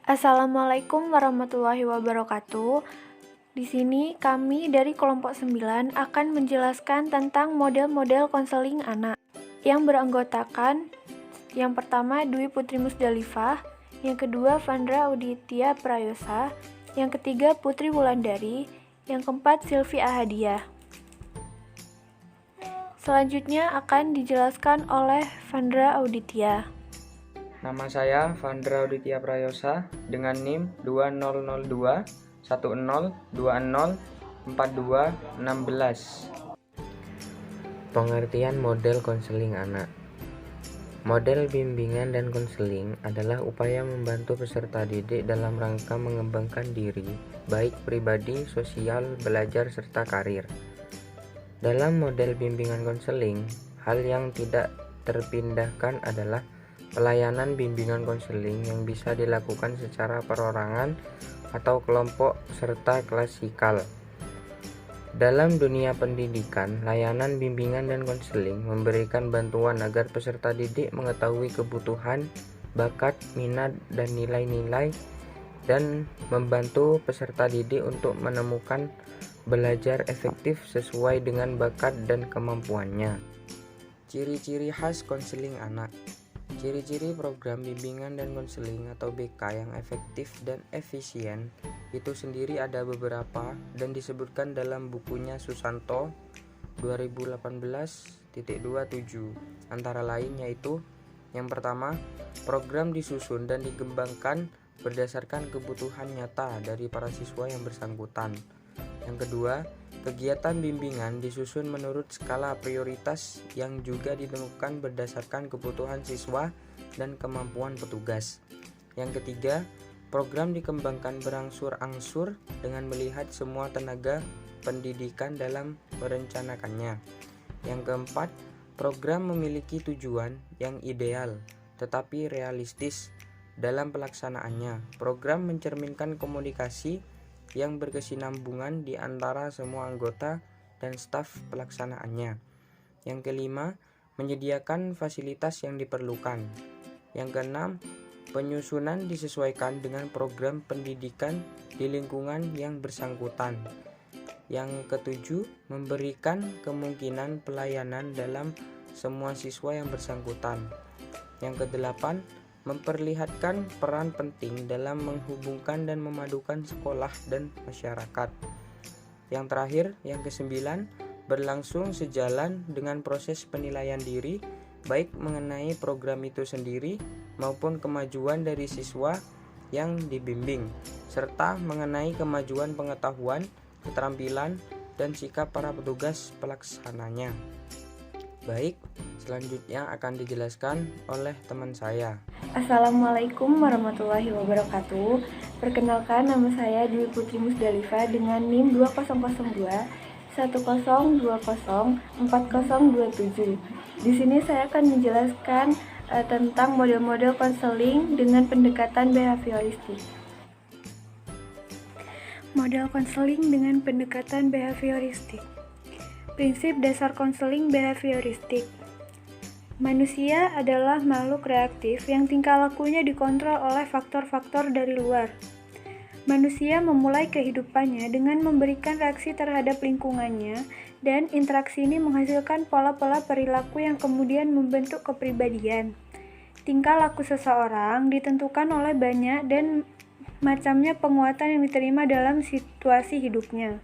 Assalamualaikum warahmatullahi wabarakatuh. Di sini kami dari kelompok 9 akan menjelaskan tentang model-model konseling anak yang beranggotakan yang pertama Dwi Putri Musdalifah, yang kedua Vandra Auditia Prayosa, yang ketiga Putri Wulandari, yang keempat Silvi Ahadiah. Selanjutnya akan dijelaskan oleh Vandra Auditia. Nama saya Vandra Auditia Prayosa dengan NIM 2002 1020 4216. Pengertian model konseling anak. Model bimbingan dan konseling adalah upaya membantu peserta didik dalam rangka mengembangkan diri, baik pribadi, sosial, belajar, serta karir. Dalam model bimbingan konseling, hal yang tidak terpindahkan adalah pelayanan bimbingan konseling yang bisa dilakukan secara perorangan atau kelompok serta klasikal. Dalam dunia pendidikan, layanan bimbingan dan konseling memberikan bantuan agar peserta didik mengetahui kebutuhan, bakat, minat, dan nilai-nilai, dan membantu peserta didik untuk menemukan belajar efektif sesuai dengan bakat dan kemampuannya. Ciri-ciri khas konseling anak. Ciri-ciri program bimbingan dan konseling atau BK yang efektif dan efisien itu sendiri ada beberapa dan disebutkan dalam bukunya Susanto 2018-27. Antara lain yaitu yang pertama, program disusun dan dikembangkan berdasarkan kebutuhan nyata dari para siswa yang bersangkutan. Yang kedua, kegiatan bimbingan disusun menurut skala prioritas yang juga ditemukan berdasarkan kebutuhan siswa dan kemampuan petugas. Yang ketiga, program dikembangkan berangsur-angsur dengan melihat semua tenaga pendidikan dalam merencanakannya. Yang keempat, program memiliki tujuan yang ideal tetapi realistis dalam pelaksanaannya. Program mencerminkan komunikasi yang berkesinambungan di antara semua anggota dan staf pelaksanaannya. Yang kelima, menyediakan fasilitas yang diperlukan. Yang keenam, penyusunan disesuaikan dengan program pendidikan di lingkungan yang bersangkutan. Yang ketujuh, memberikan kemungkinan pelayanan dalam semua siswa yang bersangkutan. Yang kedelapan, memperlihatkan peran penting dalam menghubungkan dan memadukan sekolah dan masyarakat. Yang terakhir, yang kesembilan, berlangsung sejalan dengan proses penilaian diri, baik mengenai program itu sendiri maupun kemajuan dari siswa yang dibimbing, serta mengenai kemajuan pengetahuan, keterampilan, dan sikap para petugas pelaksananya. Baik, selanjutnya akan dijelaskan oleh teman saya. Assalamualaikum warahmatullahi wabarakatuh. Perkenalkan, nama saya Dwi Putri Musdalifah dengan NIM 2002 1020 4027. Di sini saya akan menjelaskan tentang model-model konseling dengan pendekatan behavioristik. Model konseling dengan pendekatan behavioristik. Prinsip dasar konseling behavioristik. Manusia adalah makhluk reaktif yang tingkah lakunya dikontrol oleh faktor-faktor dari luar. Manusia memulai kehidupannya dengan memberikan reaksi terhadap lingkungannya, dan interaksi ini menghasilkan pola-pola perilaku yang kemudian membentuk kepribadian. Tingkah laku seseorang ditentukan oleh banyak dan macamnya penguatan yang diterima dalam situasi hidupnya.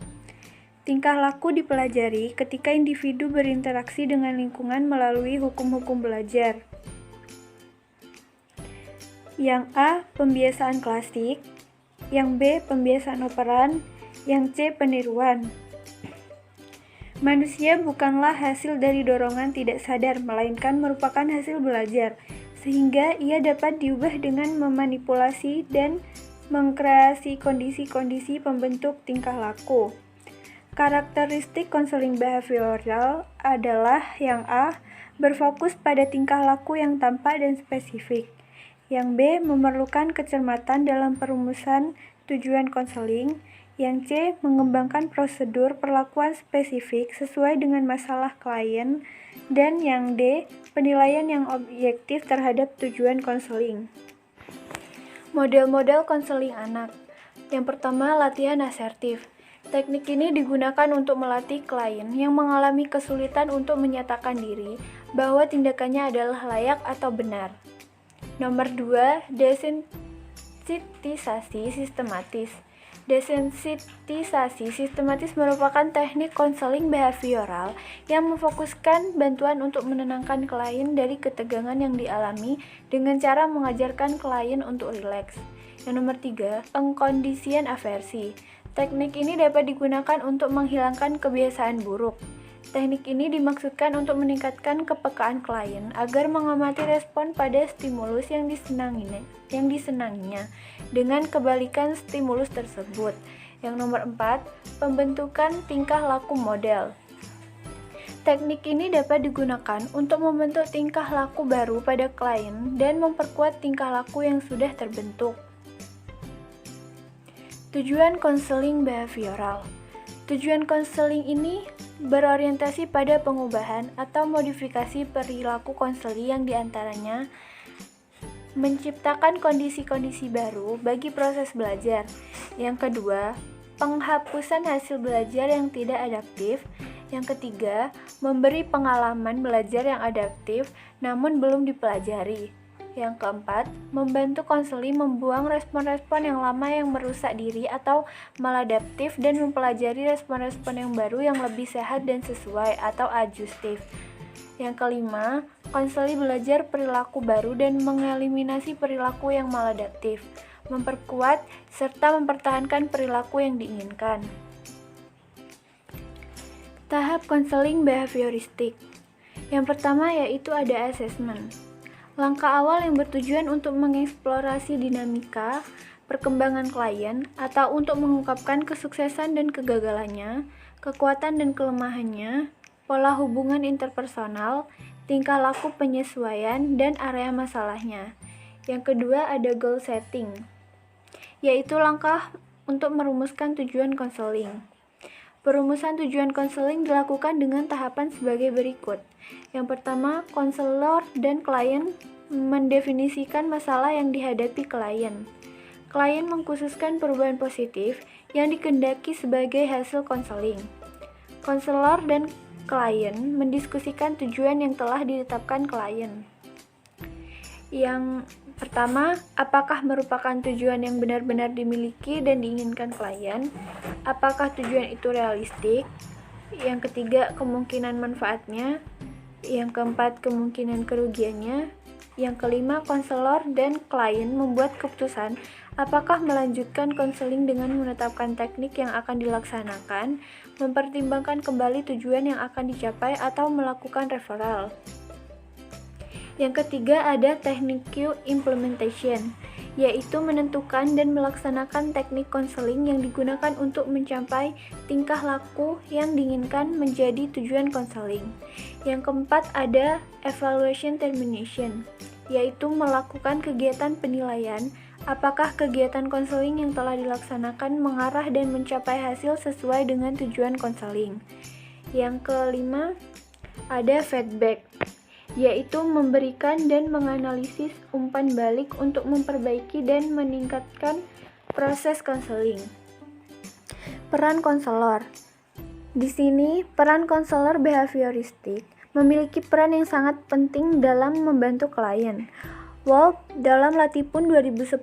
Tingkah laku dipelajari ketika individu berinteraksi dengan lingkungan melalui hukum-hukum belajar. Yang A. Pembiasaan klasik. Yang B. Pembiasaan operan. Yang C. Peniruan. Manusia bukanlah hasil dari dorongan tidak sadar, melainkan merupakan hasil belajar, sehingga ia dapat diubah dengan memanipulasi dan mengkreasi kondisi-kondisi pembentuk tingkah laku. Karakteristik konseling behavioral adalah yang A. Berfokus pada tingkah laku yang tampak dan spesifik. Yang B. Memerlukan kecermatan dalam perumusan tujuan konseling. Yang C. Mengembangkan prosedur perlakuan spesifik sesuai dengan masalah klien. Dan yang D. Penilaian yang objektif terhadap tujuan konseling. Model-model konseling anak. Yang pertama, latihan asertif. Teknik ini digunakan untuk melatih klien yang mengalami kesulitan untuk menyatakan diri bahwa tindakannya adalah layak atau benar. Nomor 2, desensitisasi sistematis. Desensitisasi sistematis merupakan teknik konseling behavioral yang memfokuskan bantuan untuk menenangkan klien dari ketegangan yang dialami dengan cara mengajarkan klien untuk rileks. Yang nomor 3, pengkondisian aversi. Teknik ini dapat digunakan untuk menghilangkan kebiasaan buruk. Teknik ini dimaksudkan untuk meningkatkan kepekaan klien agar mengamati respon pada stimulus yang disenanginya dengan kebalikan stimulus tersebut. Yang nomor 4, pembentukan tingkah laku model. Teknik ini dapat digunakan untuk membentuk tingkah laku baru pada klien dan memperkuat tingkah laku yang sudah terbentuk. Tujuan konseling behavioral. Tujuan konseling ini berorientasi pada pengubahan atau modifikasi perilaku konseli yang diantaranya menciptakan kondisi-kondisi baru bagi proses belajar. Yang kedua, penghapusan hasil belajar yang tidak adaptif. Yang ketiga, memberi pengalaman belajar yang adaptif namun belum dipelajari. Yang keempat, membantu konseli membuang respon-respon yang lama yang merusak diri atau maladaptif dan mempelajari respon-respon yang baru yang lebih sehat dan sesuai atau adjustif. Yang kelima, konseli belajar perilaku baru dan mengeliminasi perilaku yang maladaptif, memperkuat serta mempertahankan perilaku yang diinginkan. Tahap konseling behavioristik. Yang pertama yaitu ada assessment. Langkah awal yang bertujuan untuk mengeksplorasi dinamika, perkembangan klien, atau untuk mengungkapkan kesuksesan dan kegagalannya, kekuatan dan kelemahannya, pola hubungan interpersonal, tingkah laku penyesuaian, dan area masalahnya. Yang kedua ada goal setting, yaitu langkah untuk merumuskan tujuan konseling. Perumusan tujuan konseling dilakukan dengan tahapan sebagai berikut. Yang pertama, konselor dan klien mendefinisikan masalah yang dihadapi klien. Klien mengkhususkan perubahan positif yang dikehendaki sebagai hasil konseling. Konselor dan klien mendiskusikan tujuan yang telah ditetapkan klien. Yang pertama, apakah merupakan tujuan yang benar-benar dimiliki dan diinginkan klien? Apakah tujuan itu realistik? Yang ketiga, kemungkinan manfaatnya. Yang keempat, kemungkinan kerugiannya. Yang kelima, konselor dan klien membuat keputusan apakah melanjutkan konseling dengan menetapkan teknik yang akan dilaksanakan, mempertimbangkan kembali tujuan yang akan dicapai, atau melakukan referral. Yang ketiga ada teknik Q implementation, yaitu menentukan dan melaksanakan teknik konseling yang digunakan untuk mencapai tingkah laku yang diinginkan menjadi tujuan konseling. Yang keempat ada evaluation termination, yaitu melakukan kegiatan penilaian apakah kegiatan konseling yang telah dilaksanakan mengarah dan mencapai hasil sesuai dengan tujuan konseling. Yang kelima ada feedback, yaitu memberikan dan menganalisis umpan balik untuk memperbaiki dan meningkatkan proses konseling. Peran konselor. Di sini, peran konselor behavioristik memiliki peran yang sangat penting dalam membantu klien. Wolf dalam Latipun 2010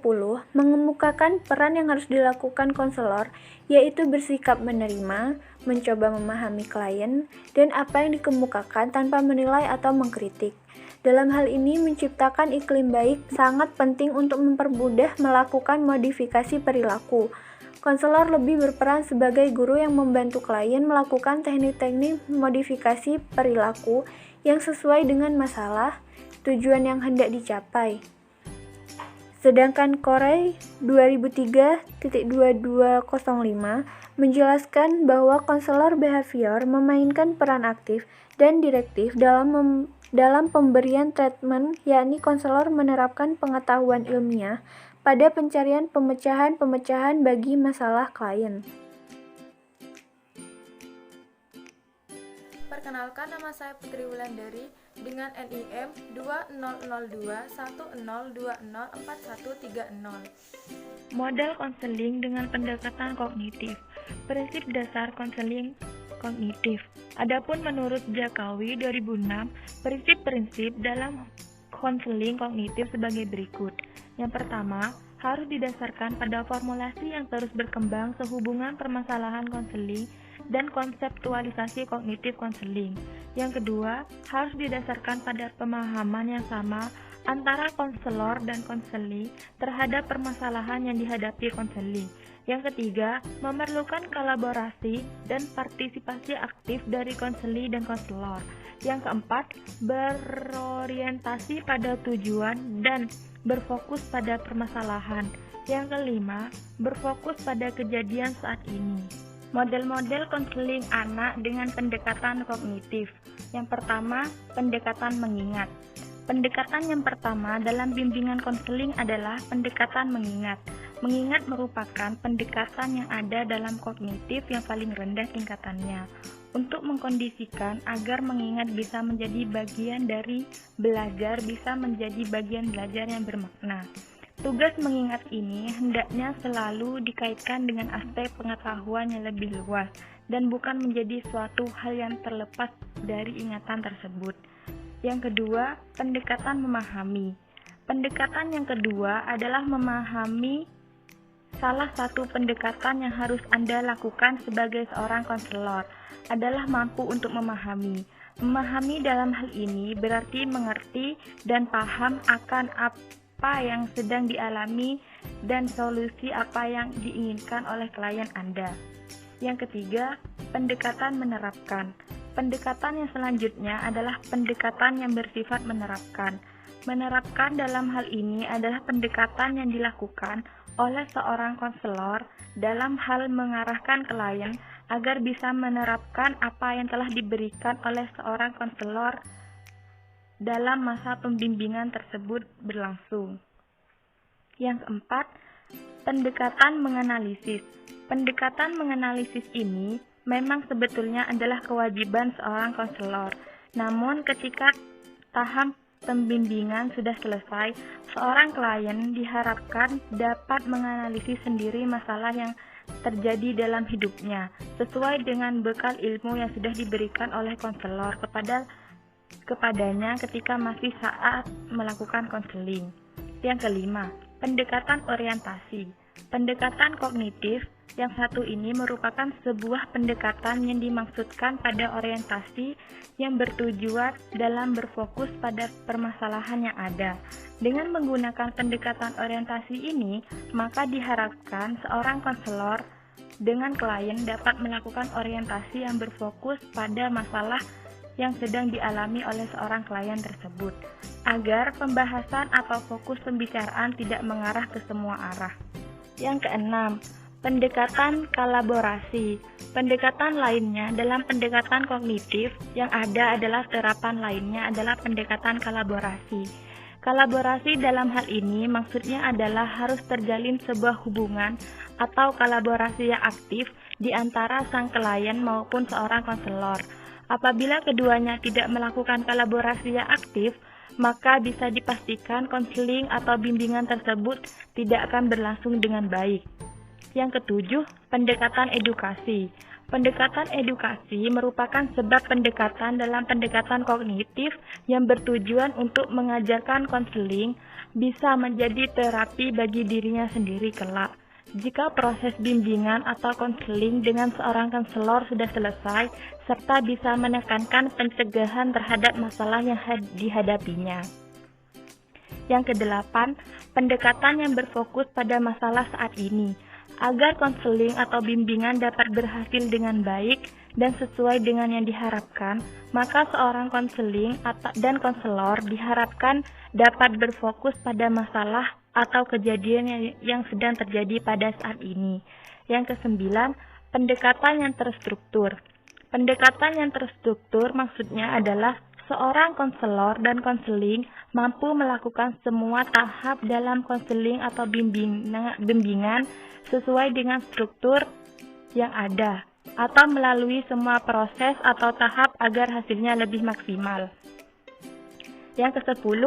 mengemukakan peran yang harus dilakukan konselor, yaitu bersikap menerima, mencoba memahami klien, dan apa yang dikemukakan tanpa menilai atau mengkritik. Dalam hal ini, menciptakan iklim baik sangat penting untuk mempermudah melakukan modifikasi perilaku. Konselor lebih berperan sebagai guru yang membantu klien melakukan teknik-teknik modifikasi perilaku yang sesuai dengan masalah, tujuan yang hendak dicapai. Sedangkan Corey 2003.2205 menjelaskan bahwa konselor behavior memainkan peran aktif dan direktif dalam pemberian treatment, yakni konselor menerapkan pengetahuan ilmiah pada pencarian pemecahan-pemecahan bagi masalah klien. Perkenalkan, nama saya Putri Wulandari dengan NIM 20021020404130. Model konseling dengan pendekatan kognitif. Prinsip dasar konseling kognitif. Adapun menurut Jakawi 2006, prinsip-prinsip dalam konseling kognitif sebagai berikut. Yang pertama, harus didasarkan pada formulasi yang terus berkembang sehubungan permasalahan konseling dan konseptualisasi kognitif konseling. Yang kedua, harus didasarkan pada pemahaman yang sama antara konselor dan konseling terhadap permasalahan yang dihadapi konseling. Yang ketiga, memerlukan kolaborasi dan partisipasi aktif dari konseli dan konselor. Yang keempat, berorientasi pada tujuan dan berfokus pada permasalahan. Yang kelima, berfokus pada kejadian saat ini. Model-model konseling anak dengan pendekatan kognitif. Yang pertama, pendekatan mengingat. Pendekatan yang pertama dalam bimbingan konseling adalah pendekatan mengingat. Mengingat merupakan pendekatan yang ada dalam kognitif yang paling rendah tingkatannya, untuk mengkondisikan agar mengingat bisa menjadi bagian dari belajar, bisa menjadi bagian belajar yang bermakna. Tugas mengingat ini hendaknya selalu dikaitkan dengan aspek pengetahuan yang lebih luas, dan bukan menjadi suatu hal yang terlepas dari ingatan tersebut. Yang kedua, pendekatan memahami. Pendekatan yang kedua adalah memahami. Salah satu pendekatan yang harus Anda lakukan sebagai seorang konselor adalah mampu untuk memahami. Memahami dalam hal ini berarti mengerti dan paham akan apa yang sedang dialami dan solusi apa yang diinginkan oleh klien Anda. Yang ketiga, pendekatan menerapkan. Pendekatan yang selanjutnya adalah pendekatan yang bersifat menerapkan. Menerapkan dalam hal ini adalah pendekatan yang dilakukan oleh seorang konselor dalam hal mengarahkan klien agar bisa menerapkan apa yang telah diberikan oleh seorang konselor dalam masa pembimbingan tersebut berlangsung. Yang keempat, pendekatan menganalisis. Pendekatan menganalisis ini memang sebetulnya adalah kewajiban seorang konselor. Namun ketika tahap pembimbingan sudah selesai, seorang klien diharapkan dapat menganalisis sendiri masalah yang terjadi dalam hidupnya, sesuai dengan bekal ilmu yang sudah diberikan oleh konselor kepadanya ketika masih saat melakukan konseling. Yang kelima, pendekatan orientasi. Pendekatan kognitif yang satu ini merupakan sebuah pendekatan yang dimaksudkan pada orientasi yang bertujuan dalam berfokus pada permasalahan yang ada. Dengan menggunakan pendekatan orientasi ini, maka diharapkan seorang konselor dengan klien dapat melakukan orientasi yang berfokus pada masalah yang sedang dialami oleh seorang klien tersebut, agar pembahasan atau fokus pembicaraan tidak mengarah ke semua arah. Yang keenam, pendekatan kolaborasi. Pendekatan lainnya dalam pendekatan kognitif yang ada adalah terapan lainnya adalah pendekatan kolaborasi. Kolaborasi dalam hal ini maksudnya adalah harus terjalin sebuah hubungan atau kolaborasi yang aktif di antara sang klien maupun seorang konselor. Apabila keduanya tidak melakukan kolaborasi yang aktif, maka bisa dipastikan konseling atau bimbingan tersebut tidak akan berlangsung dengan baik. Yang ketujuh, pendekatan edukasi. Pendekatan edukasi merupakan sebab pendekatan dalam pendekatan kognitif yang bertujuan untuk mengajarkan konseling bisa menjadi terapi bagi dirinya sendiri kelak. Jika proses bimbingan atau konseling dengan seorang konselor sudah selesai, serta bisa menekankan pencegahan terhadap masalah yang dihadapinya. Yang kedelapan, pendekatan yang berfokus pada masalah saat ini. Agar konseling atau bimbingan dapat berhasil dengan baik dan sesuai dengan yang diharapkan, maka seorang konseling dan konselor diharapkan dapat berfokus pada masalah atau kejadian yang sedang terjadi pada saat ini. Yang kesembilan, pendekatan yang terstruktur. Pendekatan yang terstruktur maksudnya adalah seorang konselor dan konseling mampu melakukan semua tahap dalam konseling atau bimbingan sesuai dengan struktur yang ada, atau melalui semua proses atau tahap agar hasilnya lebih maksimal. Yang ke-10,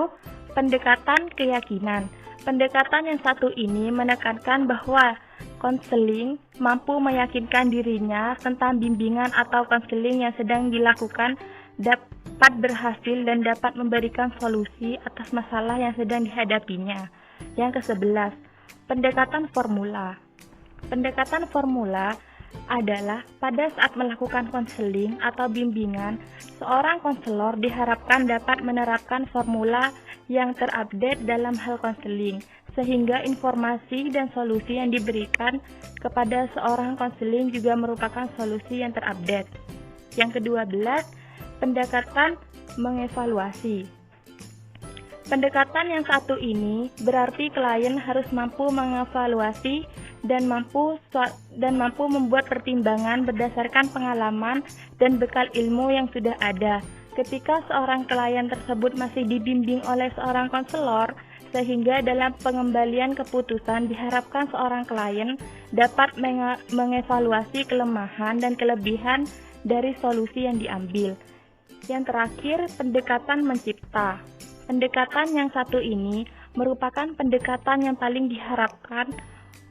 pendekatan keyakinan. Pendekatan yang satu ini menekankan bahwa konseling mampu meyakinkan dirinya tentang bimbingan atau konseling yang sedang dilakukan dapat berhasil dan dapat memberikan solusi atas masalah yang sedang dihadapinya. Yang ke-11, pendekatan formula. Pendekatan formula adalah pada saat melakukan konseling atau bimbingan, seorang konselor diharapkan dapat menerapkan formula yang terupdate dalam hal konseling, sehingga informasi dan solusi yang diberikan kepada seorang konseling juga merupakan solusi yang terupdate. Yang ke-12, pendekatan mengevaluasi. Pendekatan yang satu ini berarti klien harus mampu mengevaluasi dan mampu membuat pertimbangan berdasarkan pengalaman dan bekal ilmu yang sudah ada. Ketika seorang klien tersebut masih dibimbing oleh seorang konselor, sehingga dalam pengembalian keputusan diharapkan seorang klien dapat mengevaluasi kelemahan dan kelebihan dari solusi yang diambil. Yang terakhir, pendekatan mencipta. Pendekatan yang satu ini merupakan pendekatan yang paling diharapkan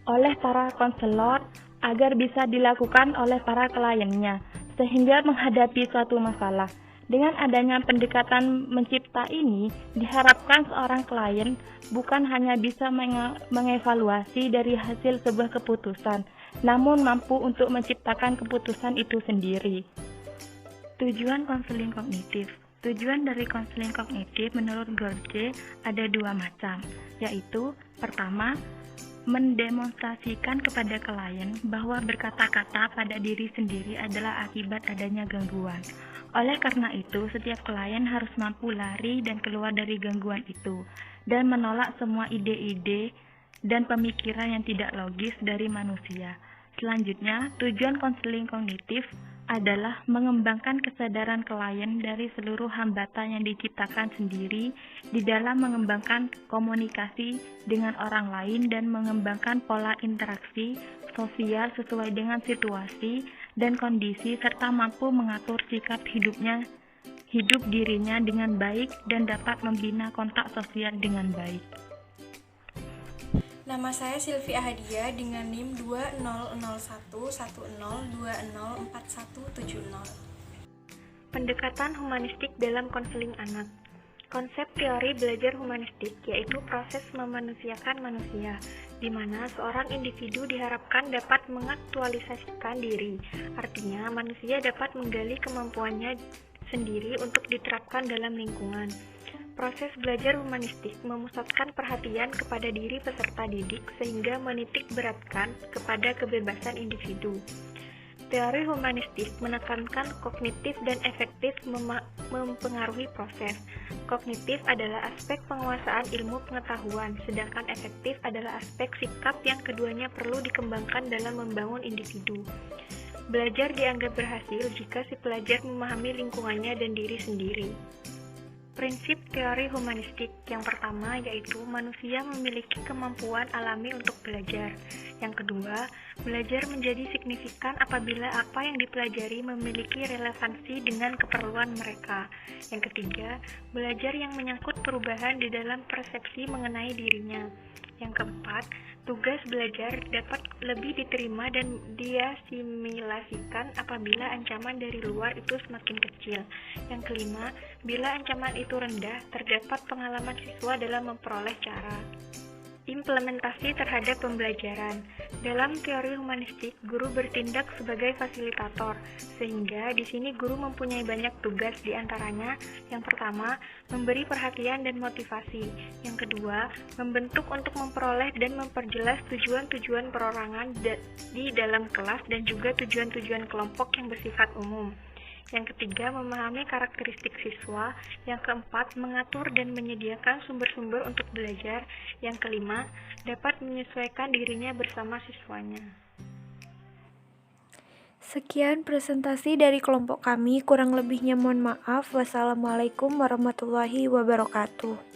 oleh para konselor agar bisa dilakukan oleh para kliennya, sehingga menghadapi suatu masalah. Dengan adanya pendekatan mencipta ini, diharapkan seorang klien bukan hanya bisa mengevaluasi dari hasil sebuah keputusan, namun mampu untuk menciptakan keputusan itu sendiri. Tujuan konseling kognitif. Tujuan dari konseling kognitif menurut Gurdjieff ada dua macam, yaitu pertama, mendemonstrasikan kepada klien bahwa berkata-kata pada diri sendiri adalah akibat adanya gangguan. Oleh karena itu, setiap klien harus mampu lari dan keluar dari gangguan itu, dan menolak semua ide-ide dan pemikiran yang tidak logis dari manusia. Selanjutnya, tujuan konseling kognitif adalah mengembangkan kesadaran klien dari seluruh hambatan yang diciptakan sendiri di dalam mengembangkan komunikasi dengan orang lain dan mengembangkan pola interaksi sosial sesuai dengan situasi dan kondisi serta mampu mengatur sikap hidup dirinya dengan baik dan dapat membina kontak sosial dengan baik. Nama saya Silvi Ahadia dengan NIM 200110204170. Pendekatan humanistik dalam konseling anak. Konsep teori belajar humanistik yaitu proses memanusiakan manusia, di mana seorang individu diharapkan dapat mengaktualisasikan diri. Artinya, manusia dapat menggali kemampuannya sendiri untuk diterapkan dalam lingkungan. Proses belajar humanistik memusatkan perhatian kepada diri peserta didik sehingga menitik beratkan kepada kebebasan individu. Teori humanistik menekankan kognitif dan efektif mempengaruhi proses. Kognitif adalah aspek penguasaan ilmu pengetahuan, sedangkan efektif adalah aspek sikap yang keduanya perlu dikembangkan dalam membangun individu. Belajar dianggap berhasil jika si pelajar memahami lingkungannya dan diri sendiri. Prinsip teori humanistik yang pertama yaitu manusia memiliki kemampuan alami untuk belajar. Yang kedua, belajar menjadi signifikan apabila apa yang dipelajari memiliki relevansi dengan keperluan mereka. Yang ketiga, belajar yang menyangkut perubahan di dalam persepsi mengenai dirinya. Yang keempat, tugas belajar dapat lebih diterima dan diasimilasikan apabila ancaman dari luar itu semakin kecil. Yang kelima, bila ancaman itu rendah, terdapat pengalaman siswa dalam memperoleh cara. Implementasi terhadap pembelajaran. Dalam teori humanistik, guru bertindak sebagai fasilitator, sehingga di sini guru mempunyai banyak tugas, di antaranya yang pertama, memberi perhatian dan motivasi. Yang kedua, membentuk untuk memperoleh dan memperjelas tujuan-tujuan perorangan di dalam kelas dan juga tujuan-tujuan kelompok yang bersifat umum. Yang ketiga, memahami karakteristik siswa. Yang keempat, mengatur dan menyediakan sumber-sumber untuk belajar. Yang kelima, dapat menyesuaikan dirinya bersama siswanya. Sekian presentasi dari kelompok kami, kurang lebihnya mohon maaf. Wassalamualaikum warahmatullahi wabarakatuh.